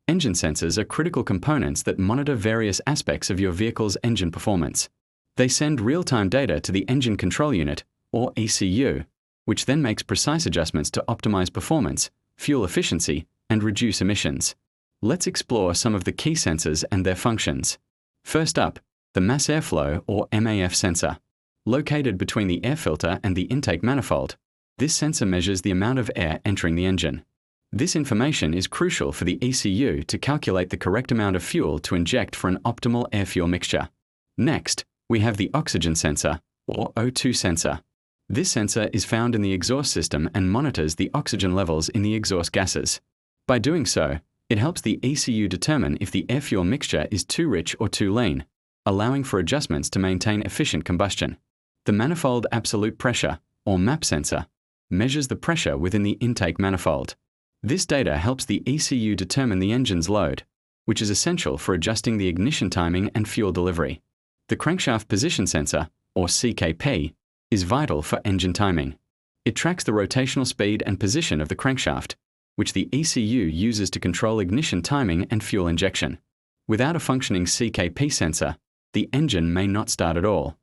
Engine sensors are critical components that monitor various aspects of your vehicle's engine performance. They send real-time data to the Engine Control Unit, or ECU, which then makes precise adjustments to optimize performance, fuel efficiency, and reduce emissions. Let's explore some of the key sensors and their functions. First up, the mass airflow, or MAF sensor. Located between the air filter and the intake manifold, this sensor measures the amount of air entering the engine. This information is crucial for the ECU to calculate the correct amount of fuel to inject for an optimal air-fuel mixture. Next, we have the oxygen sensor, or O2 sensor. This sensor is found in the exhaust system and monitors the oxygen levels in the exhaust gases. By doing so, it helps the ECU determine if the air-fuel mixture is too rich or too lean, allowing for adjustments to maintain efficient combustion. The manifold absolute pressure, or MAP sensor, measures the pressure within the intake manifold. This data helps the ECU determine the engine's load, which is essential for adjusting the ignition timing and fuel delivery. The crankshaft position sensor, or CKP, is vital for engine timing. It tracks the rotational speed and position of the crankshaft, which the ECU uses to control ignition timing and fuel injection. Without a functioning CKP sensor, the engine may not start at all.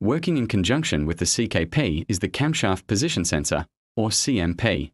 Working in conjunction with the CKP is the camshaft position sensor, or CMP.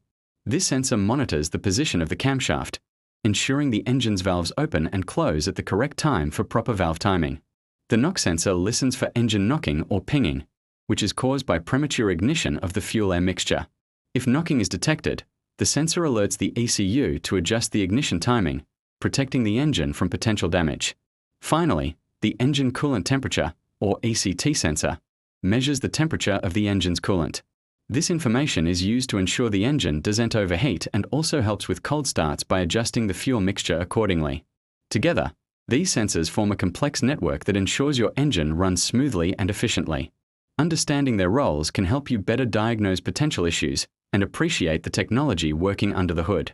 This sensor monitors the position of the camshaft, ensuring the engine's valves open and close at the correct time for proper valve timing. The knock sensor listens for engine knocking or pinging, which is caused by premature ignition of the fuel-air mixture. If knocking is detected, the sensor alerts the ECU to adjust the ignition timing, protecting the engine from potential damage. Finally, the engine coolant temperature, or ECT sensor, measures the temperature of the engine's coolant. This information is used to ensure the engine doesn't overheat and also helps with cold starts by adjusting the fuel mixture accordingly. Together, these sensors form a complex network that ensures your engine runs smoothly and efficiently. Understanding their roles can help you better diagnose potential issues and appreciate the technology working under the hood.